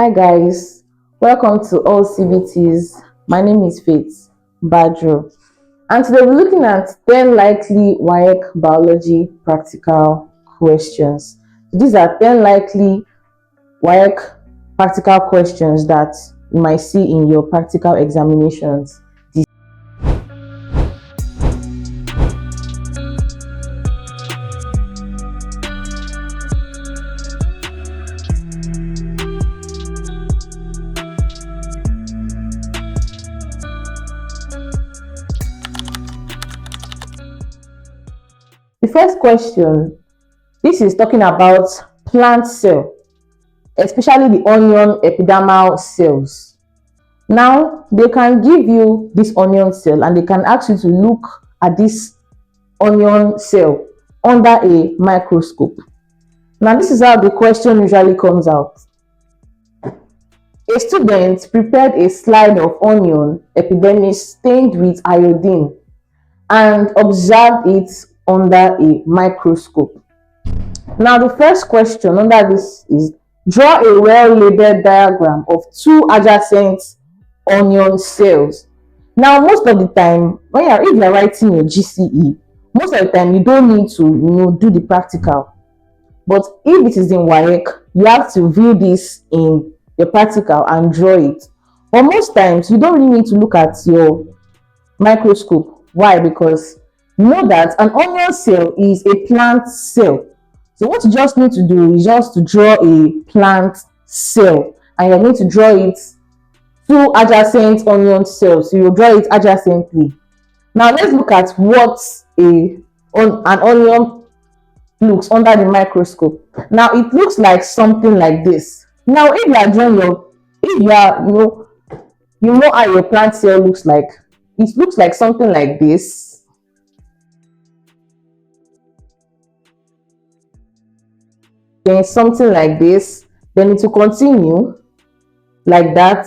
Hi guys, welcome to all CBTs. My name is Faith Badro, and today we're looking at 10 likely Waec biology practical questions. These are 10 likely Waec practical questions that you might see in your practical examinations. The first question, this is talking about plant cell, especially the onion epidermal cells. Now, they can give you this onion cell and they can ask you to look at this onion cell under a microscope. Now, this is how the question usually comes out. A student prepared a slide of onion epidermis stained with iodine and observed it under a microscope. Now, the first question under this is, draw a well-labeled diagram of two adjacent onion cells. Now, most of the time, if you're writing your GCE, most of the time you don't need to do the practical. But if it is in Waec, you have to view this in your practical and draw it. But most times you don't really need to look at your microscope. Why? Because you know that an onion cell is a plant cell. So what you just need to do is just to draw a plant cell, and you're going to draw it two adjacent onion cells. So you draw it adjacently. Now let's look at what an onion looks under the microscope. Now it looks like something like this. Now if you are drawing you know how your plant cell looks like. It looks like something like this. Then something like this. Then it will continue like that,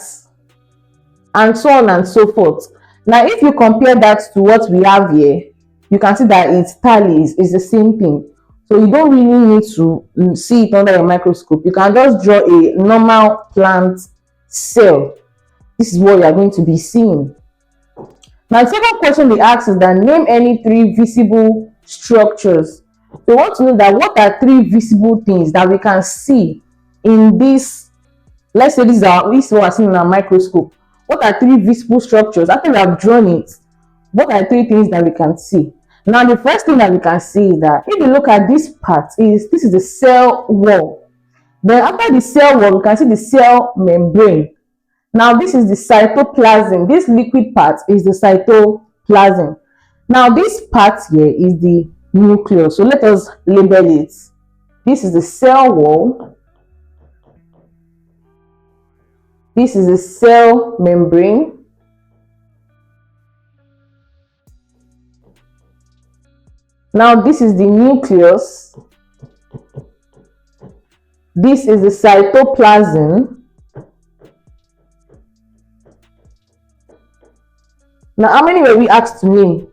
and so on and so forth. Now if you compare that to what we have here, you can see that it tallies, is the same thing. So you don't really need to see it under a microscope. You can just draw a normal plant cell. This is what you are going to be seeing. Now the second question they ask is that name any three visible structures. They want to know that what are three visible things that we can see in this. Let's say this is what we're seeing in our microscope. What are three visible structures? After we have drawn it, what are three things that we can see? Now the first thing that we can see is that if you look at this part, this is the cell wall. Then after the cell wall, we can see the cell membrane. Now this is the cytoplasm. This liquid part is the cytoplasm. Now this part here is the nucleus. So let us label it. This is the cell wall. This is the cell membrane. Now this is the nucleus. This is the cytoplasm. Now how many were we asked to name?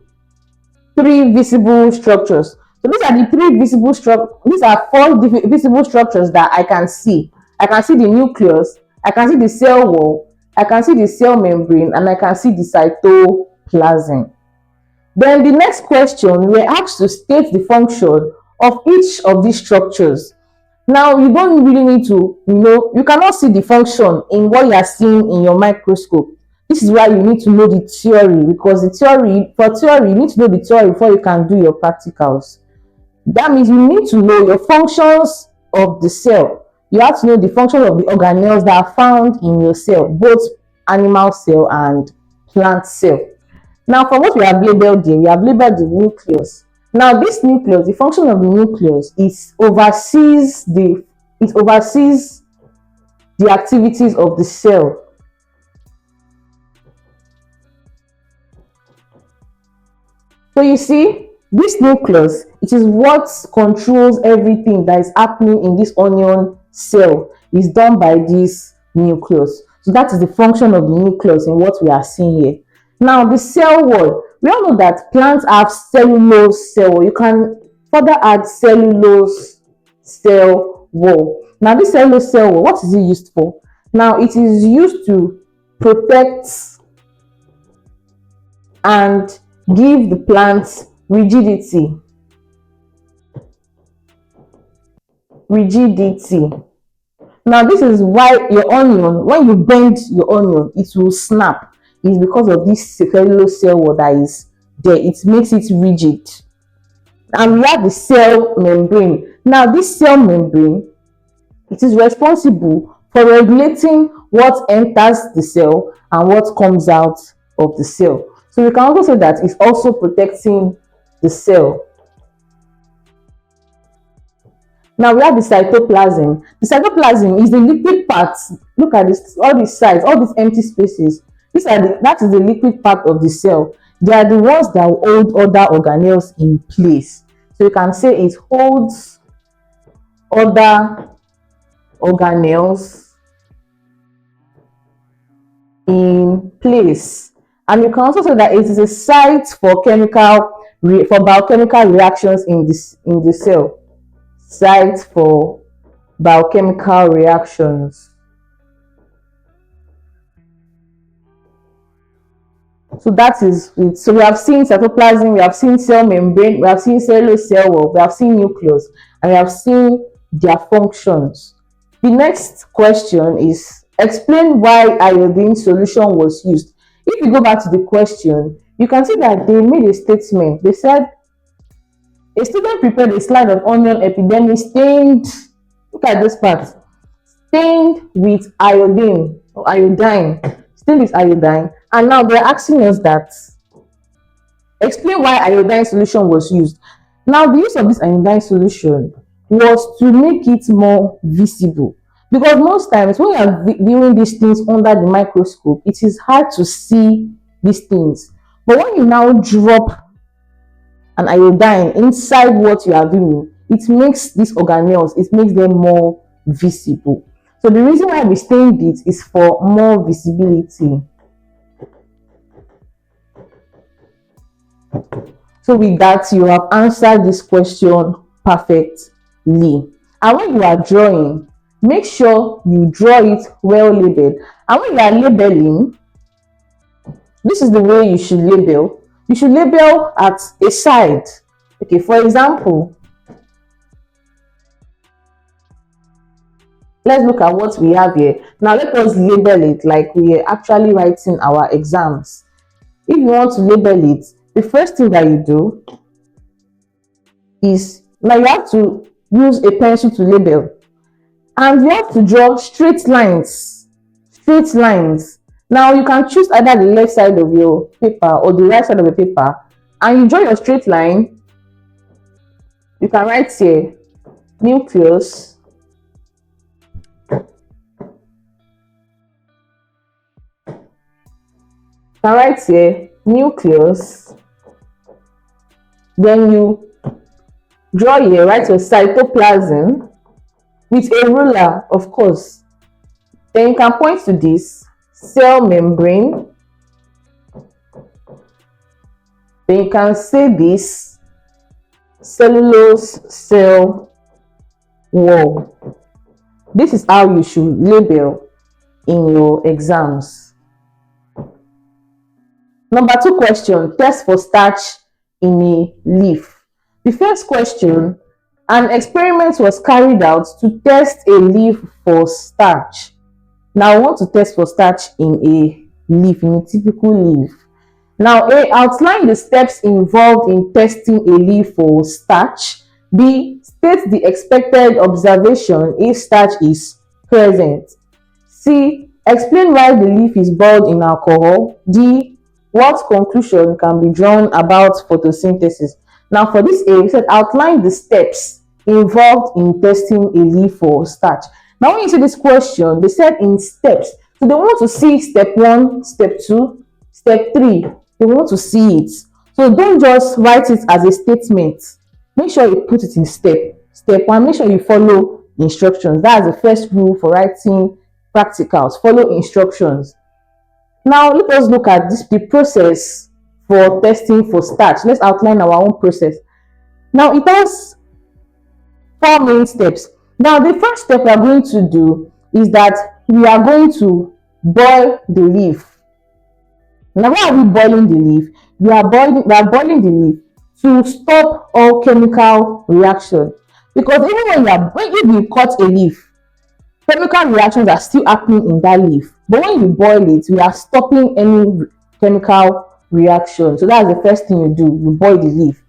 Three visible structures. So these are the three visible structures. These are four visible structures that I can see. I can see the nucleus, I can see the cell wall, I can see the cell membrane, and I can see the cytoplasm. Then the next question, we're asked to state the function of each of these structures. Now you don't really need to, you cannot see the function in what you are seeing in your microscope. This is why you need to know the theory, because for theory, you need to know the theory before you can do your practicals. That means you need to know your functions of the cell. You have to know the function of the organelles that are found in your cell, both animal cell and plant cell. Now, for what we have labeled here, we have labeled the nucleus. Now, this nucleus, the function of the nucleus is oversees the activities of the cell. So you see, this nucleus, it is what controls everything that is happening in this onion cell. Is done by this nucleus. So that is the function of the nucleus in what we are seeing here. Now the cell wall, we all know that plants have cellulose cell wall. You can further add cellulose cell wall. Now this cellulose cell wall, what is it used for? Now it is used to protect and give the plants rigidity. Now this is why your onion, when you bend your onion, it will snap. It's because of this cellulose cell wall that is there. It makes it rigid. And we have the cell membrane. Now this cell membrane, it is responsible for regulating what enters the cell and what comes out of the cell. So we can also say that it's also protecting the cell. Now we have the cytoplasm. The cytoplasm is the liquid part. Look at this, all these sides, all these empty spaces. That is the liquid part of the cell. They are the ones that hold other organelles in place. So you can say it holds other organelles in place. And you can also say that it is a site for biochemical reactions in the cell. Site for biochemical reactions. So that is it. So we have seen cytoplasm, we have seen cell membrane, we have seen cellulose cell wall, we have seen nucleus, and we have seen their functions. The next question is, explain why iodine solution was used. If you go back to the question, you can see that they made a statement. They said, a student prepared a slide of onion epidermis stained, look at this part, stained with iodine, stained with iodine. And now they're asking us that, explain why iodine solution was used. Now the use of this iodine solution was to make it more visible, because most times when you are viewing these things under the microscope, it is hard to see these things. But when you now drop an iodine inside what you are viewing, it makes these organelles, it makes them more visible. So the reason why we stained it is for more visibility. So with that, you have answered this question perfectly. And when you are drawing, make sure you draw it well labeled. And when you are labeling, this is the way you should label. You should label at a side. Okay, for example, let's look at what we have here. Now let us label it like we are actually writing our exams. If you want to label it, the first thing that you do is, now you have to use a pencil to label, and you have to draw straight lines. Now you can choose either the left side of your paper or the right side of the paper, and you draw your straight line. You can write here nucleus, then you draw here, write your cytoplasm with a ruler, of course. Then you can point to this cell membrane. Then you can say this cellulose cell wall. This is how you should label in your exams. Number 2 question, test for starch in a leaf. The first question, an experiment was carried out to test a leaf for starch. Now I want to test for starch in a leaf, in a typical leaf. Now A, outline the steps involved in testing a leaf for starch. B, state the expected observation if starch is present. C, explain why the leaf is boiled in alcohol. D, what conclusion can be drawn about photosynthesis? Now for this A, we said outline the steps involved in testing a leaf for starch. Now when you see this question, they said in steps. So they want to see step 1, step 2, step 3. They want to see it. So don't just write it as a statement. Make sure you put it in step. Step 1, make sure you follow instructions. That's the first rule for writing practicals. Follow instructions. Now let us look at the process for testing for starch. Let's outline our own process. Now it has 4 main steps. Now the first step we are going to do is that we are going to boil the leaf. Now, why are we boiling the leaf? We are boiling the leaf to stop all chemical reaction. Because even if you cut a leaf, chemical reactions are still happening in that leaf. But when you boil it, we are stopping any chemical reaction. So that's the first thing you do. You boil the leaf.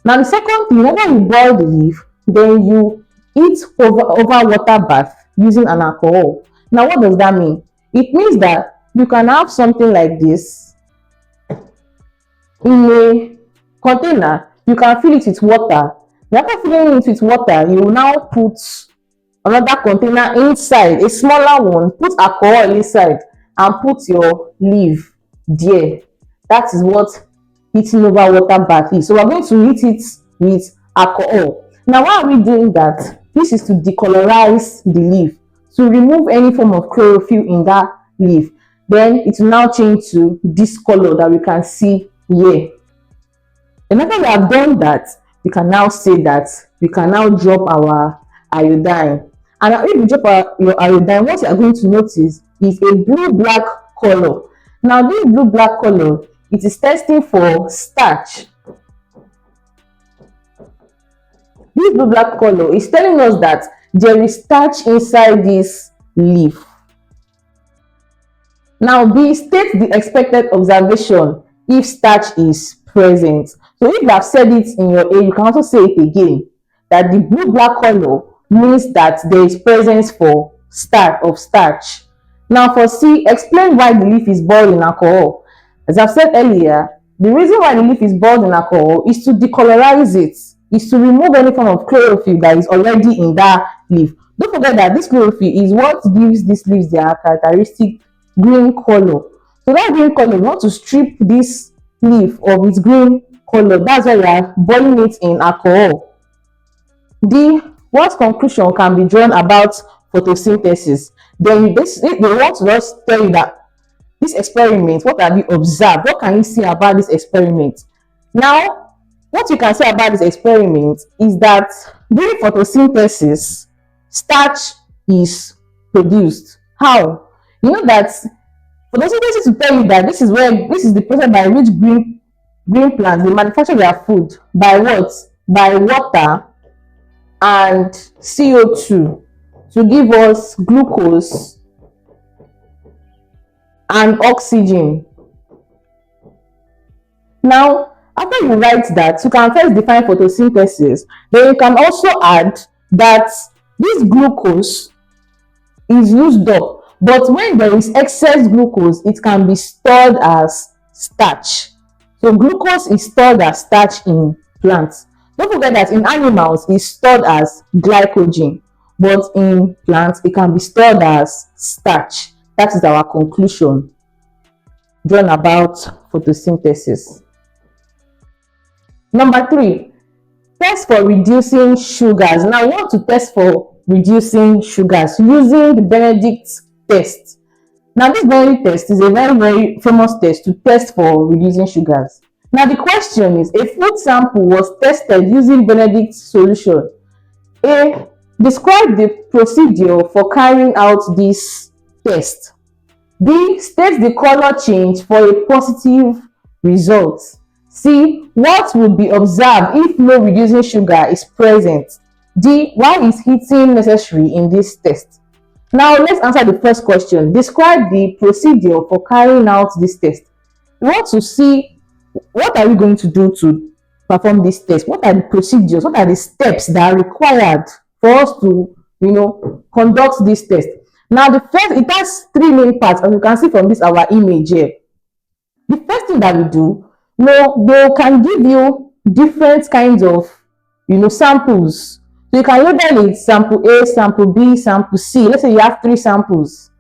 Now the second thing, when you boil the leaf, then you heat over water bath using an alcohol. Now what does that mean? It means that you can have something like this in a container. You can fill it with water. After filling it with water, you will now put another container inside, a smaller one, put alcohol inside and put your leaf there. That is what heating over water bath is. So we're going to heat it with alcohol. Now why are we doing that? This is to decolorize the leaf, to remove any form of chlorophyll in that leaf. Then it will now change to this color that we can see here. And after we have done that, we can now say that we can now drop our iodine. And if you drop your iodine, what you are going to notice is a blue-black color. Now this blue-black color, it is testing for starch. This blue-black color is telling us that there is starch inside this leaf. Now B, state the expected observation if starch is present. So if you have said it in your A, you can also say it again, that the blue-black color means that there is presence for starch. Now for C, explain why the leaf is boiled in alcohol. As I've said earlier, the reason why the leaf is boiled in alcohol is to decolorize it, is to remove any form of chlorophyll that is already in that leaf. Don't forget that this chlorophyll is what gives these leaves their characteristic green color. So that green color, we want to strip this leaf of its green color. That's why we are boiling it in alcohol. What conclusion can be drawn about photosynthesis? Then they want to just tell you that this experiment, what have you observed? What can you see about this experiment? Now, what you can say about this experiment is that during photosynthesis, starch is produced. How? You know that photosynthesis will tell you that this is the process by which green plants, they manufacture their food. By what? By water and CO2 to give us glucose and oxygen. Now, after you write that, you can first define photosynthesis. Then you can also add that this glucose is used up, but when there is excess glucose, it can be stored as starch. So glucose is stored as starch in plants. Don't forget that in animals, it's stored as glycogen, but in plants, it can be stored as starch. That is our conclusion drawn about photosynthesis. Number 3, test for reducing sugars. Now, we want to test for reducing sugars using the Benedict test. Now, this Benedict test is a very, very famous test to test for reducing sugars. Now, the question is, a food sample was tested using Benedict's solution. A, describe the procedure for carrying out this test. B, state the color change for a positive result. C, what would be observed if no reducing sugar is present? D, why is heating necessary in this test? Now, let's answer the first question. Describe the procedure for carrying out this test. We want to see what are we going to do to perform this test. What are the procedures? What are the steps that are required for us to, conduct this test? Now, it has 3 main parts, as you can see from this our image here. The first thing that we do, they can give you different kinds of, samples. So you can label it sample A, sample B, sample C. Let's say you have 3 samples.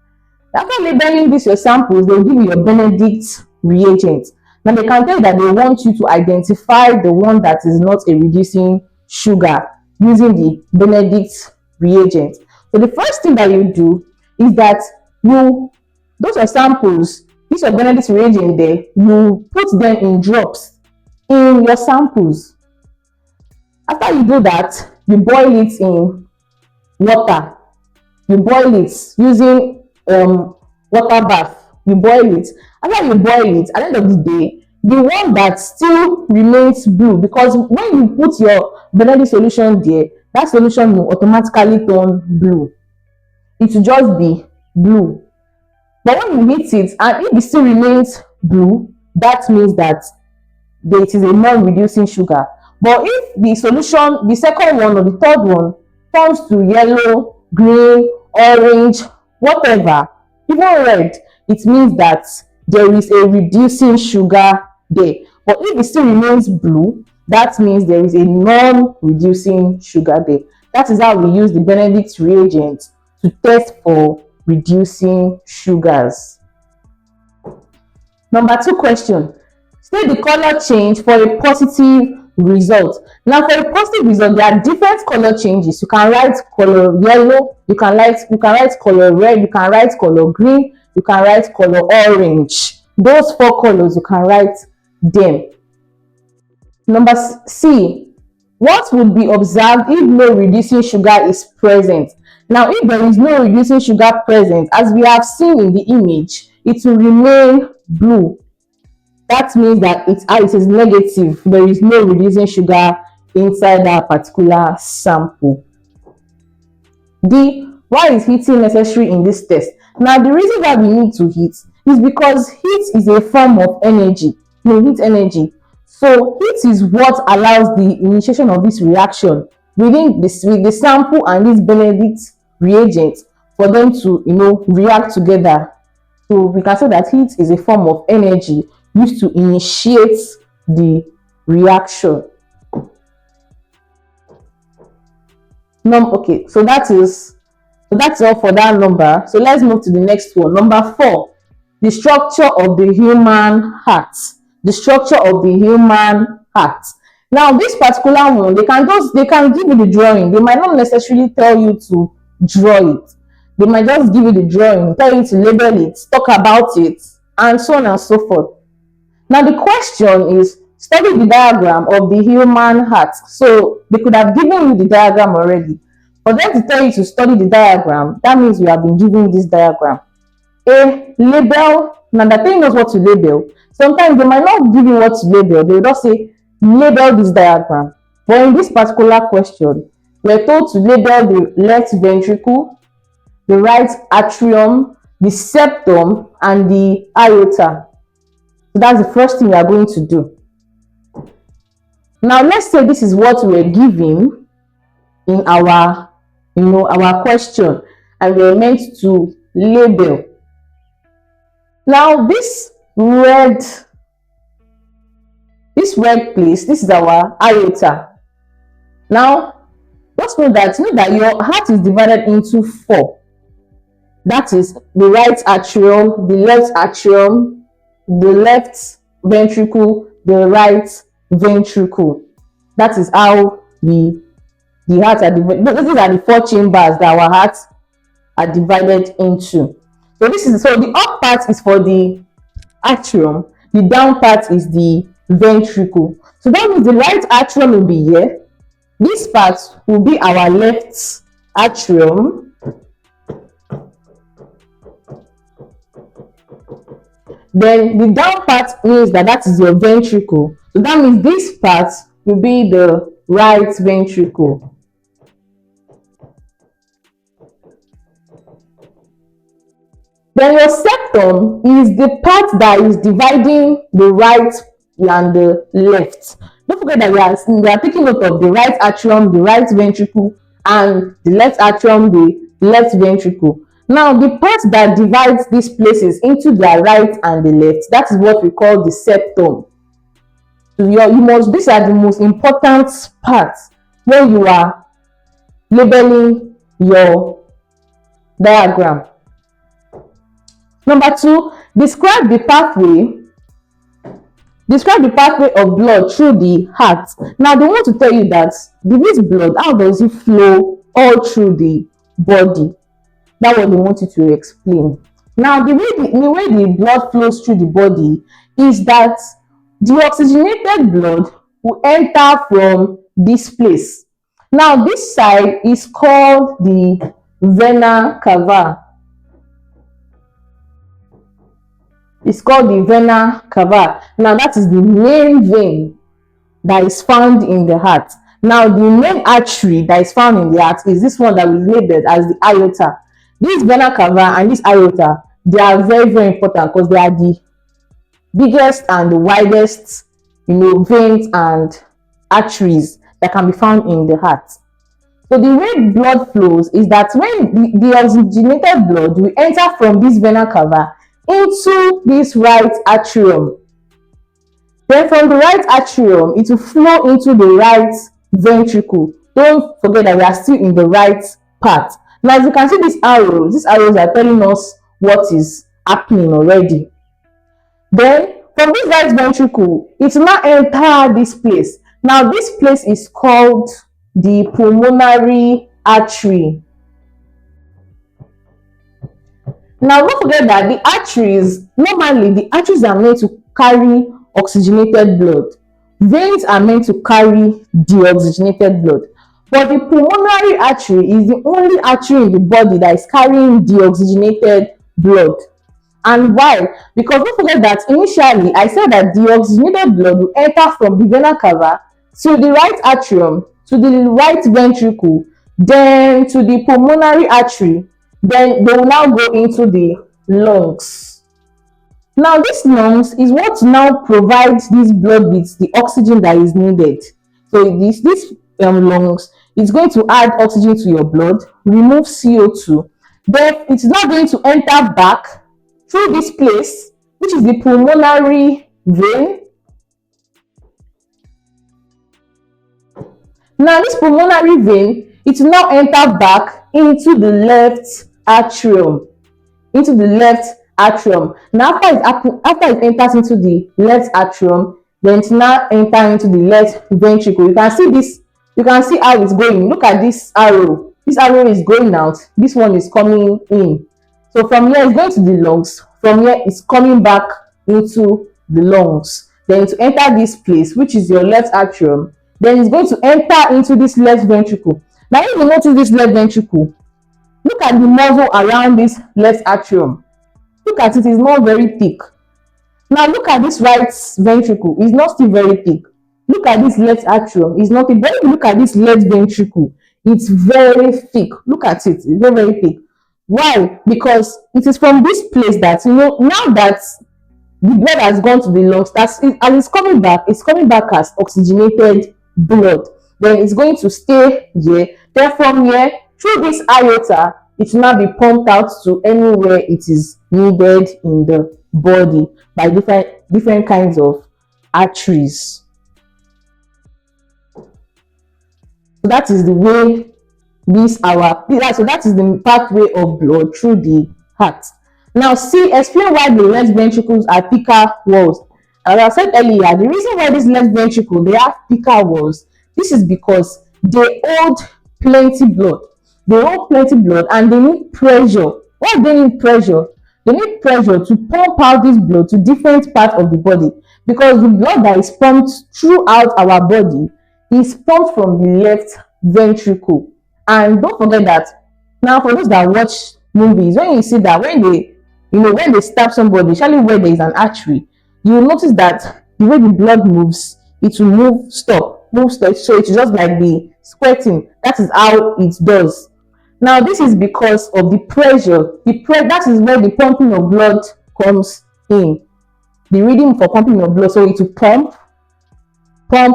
After labeling these your samples, they'll give you your Benedict reagent. Now they can tell you that they want you to identify the one that is not a reducing sugar using the Benedict reagent. So the first thing that you do is that those are samples, these are Benedict reagent there, you put them in drops in your samples. After you do that, you boil it in water. You boil it using water bath, you boil it. After you boil it, at the end of the day, the one that still remains blue, because when you put your Benedict solution there, that solution will automatically turn blue. It will just be blue. But when you heat it and if it still remains blue, that means that it is a non-reducing sugar. But if the solution, the second one or the third one, turns to yellow, green, orange, whatever, even red, it means that there is a reducing sugar there. But if it still remains blue, that means there is a non-reducing sugar there. That is how we use the Benedict reagent to test for reducing sugars. Number 2 question. State the color change for a positive result. Now, for a positive result, there are different color changes. You can write color yellow, you can write color red, you can write color green, you can write color orange. Those 4 colors, you can write them. Number C. What would be observed if no reducing sugar is present? Now, if there is no reducing sugar present, as we have seen in the image, it will remain blue. That means that it is negative. There is no reducing sugar inside that particular sample. D. Why is heating necessary in this test? Now, the reason why we need to heat is because heat is a form of energy. Heat energy. So heat is what allows the initiation of this reaction within the sample and this Benedict reagent for them to react together. So we can say that heat is a form of energy used to initiate the reaction. Okay, so that's all for that number. So let's move to the next one. Number 4, the structure of the human heart. The structure of the human heart. Now, this particular one, they can give you the drawing. They might not necessarily tell you to draw it. They might just give you the drawing, tell you to label it, talk about it, and so on and so forth. Now, the question is, study the diagram of the human heart. So they could have given you the diagram already. For them to tell you to study the diagram, that means you have been given this diagram. A, label. Now, the thing knows what to label. Sometimes they might not give you what to label. They will just say, label this diagram. But in this particular question, we're told to label the left ventricle, the right atrium, the septum, and the aorta. So that's the first thing we are going to do. Now, let's say this is what we're given in our question, and we're meant to label. Now, this red place, this is our aorta. Now, just know that your heart is divided into 4. That is the right atrium, the left atrium, the left ventricle, the right ventricle. That is how the heart are divided. These are the 4 chambers that our hearts are divided into. So the up part is for the atrium, the down part is the ventricle. So that means the right atrium will be here. This part will be our left atrium. Then the down part means that is your ventricle. So that means this part will be the right ventricle. Then your septum is the part that is dividing the right and the left. Don't forget that we are taking note of the right atrium, the right ventricle, and the left atrium, the left ventricle. Now, the part that divides these places into their right and the left, that is what we call the septum. So these are the most important parts when you are labeling your diagram. Number 2, describe the pathway of blood through the heart. Now, they want to tell you that this blood, how does it flow all through the body? That's what they want you to explain. Now, the way the blood flows through the body is that the oxygenated blood will enter from this place. Now, this side is called the vena cava. It's called the vena cava. Now that is the main vein that is found in the heart. Now the main artery that is found in the heart is this one that we labeled as the aorta. This vena cava and this aorta, they are very, very important because they are the biggest and the widest, veins and arteries that can be found in the heart. So the way blood flows is that when the oxygenated blood will enter from this vena cava into this right atrium. Then from the right atrium, it will flow into the right ventricle. Don't forget that we are still in the right part. Now, as you can see these arrows are telling us what is happening already. Then from this right ventricle, it will now enter this place. Now, this place is called the pulmonary artery. Now, don't forget that the arteries, normally the arteries are meant to carry oxygenated blood. Veins are meant to carry deoxygenated blood. But the pulmonary artery is the only artery in the body that is carrying deoxygenated blood. And why? Because don't forget that initially I said that deoxygenated blood will enter from the vena cava to the right atrium, to the right ventricle, then to the pulmonary artery, then they will now go into the lungs. Now this lungs is what now provides this blood with the oxygen that is needed. So this lungs is going to add oxygen to your blood, remove CO2, then it's now going to enter back through this place, which is the pulmonary vein. Now this pulmonary vein, it will now enter back into the left atrium. Now after it enters into the left atrium, then it now enter into the left ventricle. You can see how it's going. Look at this arrow. This arrow is going out. This one is coming in. So from here it's going to the lungs. From here it's coming back into the lungs. Then to enter this place, which is your left atrium, then it's going to enter into this left ventricle. Now if you notice this left ventricle, look at the muscle around this left atrium. Look at it, it's not very thick. Now look at this right ventricle, it's not still very thick. Look at this left atrium, it's not thick. But if you look at this left ventricle, it's very thick. Look at it, it's very, very thick. Why? Because it is from this place that, now that the blood has gone to the lungs, as it's coming back as oxygenated blood. Then it's going to stay here. Then from here, through this aorta, it will now be pumped out to anywhere it is needed in the body by different kinds of arteries. So that is the way that is the pathway of blood through the heart. Now explain why the left ventricles are thicker walls. As I said earlier, the reason why this left ventricle they have thicker walls, this is because they hold plenty blood. And they need pressure. Why do they need pressure? They need pressure to pump out this blood to different parts of the body, because the blood that is pumped throughout our body is pumped from the left ventricle. And don't forget that, now for those that watch movies, when you see that when they stab somebody, especially where there is an artery, you will notice that the way the blood moves, it will move stop. So it's just like the squirting. That is how it does. Now this is because of the pressure. That is where the pumping of blood comes in. The rhythm for pumping of blood, so it will pump.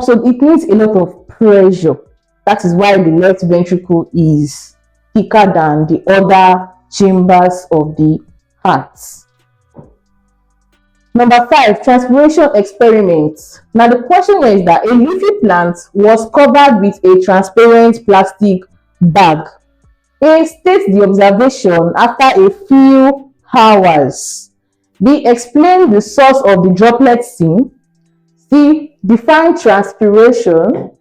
So it needs a lot of pressure. That is why the left ventricle is thicker than the other chambers of the heart. Number 5, transpiration experiments. Now the question is that a leafy plant was covered with a transparent plastic bag. A, state the observation after a few hours. B, explain the source of the droplet seen. C, define transpiration.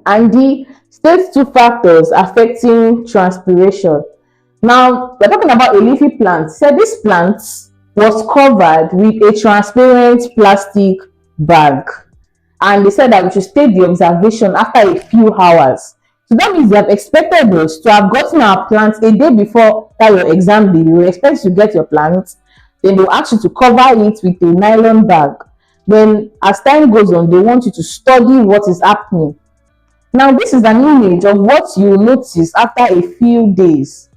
And D, state 2 factors affecting transpiration. Now we're talking about a leafy plant. So this plant was covered with a transparent plastic bag, and they said that we should state the observation after a few hours. So that means they have expected us to have gotten our plants a day before that your exam day. You expect to get your plants then they'll ask you to cover it with a nylon bag. Then as time goes on, they want you to study what is happening. Now this is an image of what you notice after a few days.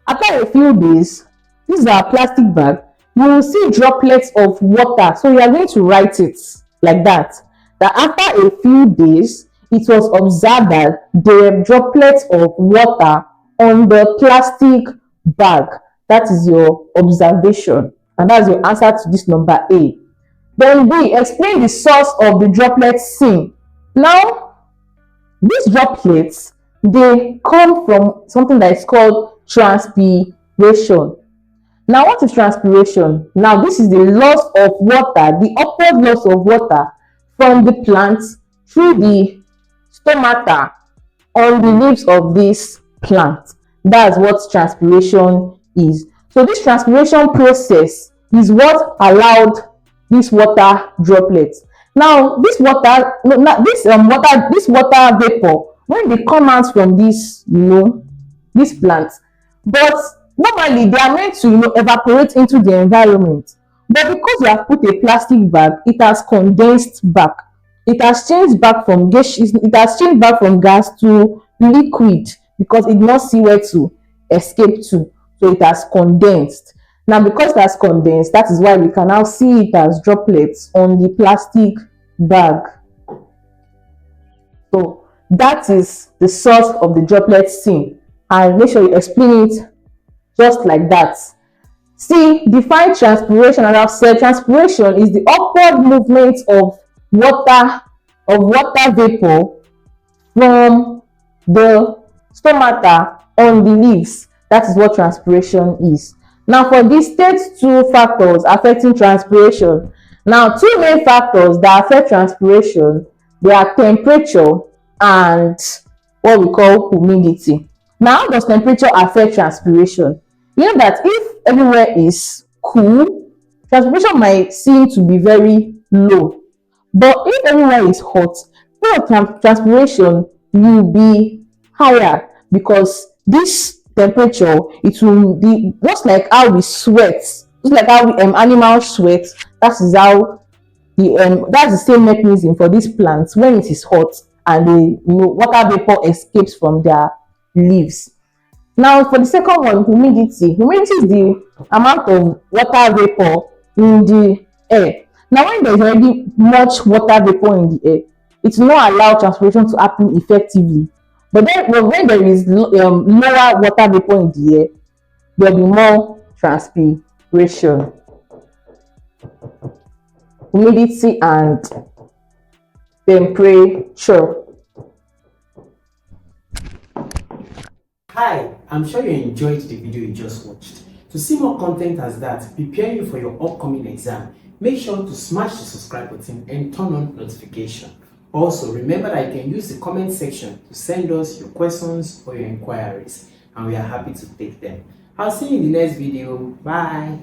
After a few days, this is our plastic bag. You will see droplets of water. So you are going to write it like that. That after a few days, it was observed that there were droplets of water on the plastic bag. That is your observation. And that's your answer to this number A. Then B, explain the source of the droplets seen. Now, these droplets, they come from something that is called transpiration. Now, what is transpiration? Now, this is the loss of water, the upward loss of water from the plants through the stomata on the leaves of this plant. That's what transpiration is. So this transpiration process is what allowed these water droplets. Now, this water vapor, when they come out from this, these plants, but normally they are meant to, evaporate into the environment. But because you have put a plastic bag, it has condensed back. It has changed back from gas. It has changed back from gas to liquid because it did not see where to escape to. So it has condensed. Now, because it has condensed, that is why we can now see it as droplets on the plastic bag. So that is the source of the droplets seen. And make sure you explain it just like that. C, define transpiration. As I've said, transpiration is the upward movement of water vapor from the stomata on the leaves. That is what transpiration is. Now, for these, state 2 factors affecting transpiration. Now, 2 main factors that affect transpiration, they are temperature and what we call humidity. Now, how does temperature affect transpiration? You know that if everywhere is cool, transpiration might seem to be very low. But if everywhere is hot, transpiration will be higher because this temperature, it will be just like how we sweat, just like how animals sweat. That is how that's the same mechanism for these plants. When it is hot and the water vapor escapes from their leaves. Now, for the second one, humidity. Humidity is the amount of water vapor in the air. Now, when there is already much water vapor in the air, it will not allow transpiration to happen effectively. But then, when there is lower water vapor in the air, there will be more transpiration. Humidity and temperature. Hi, I'm sure you enjoyed the video you just watched. To see more content as that, preparing you for your upcoming exam, make sure to smash the subscribe button and turn on notification. Also, remember that you can use the comment section to send us your questions or your inquiries, and we are happy to take them. I'll see you in the next video. Bye.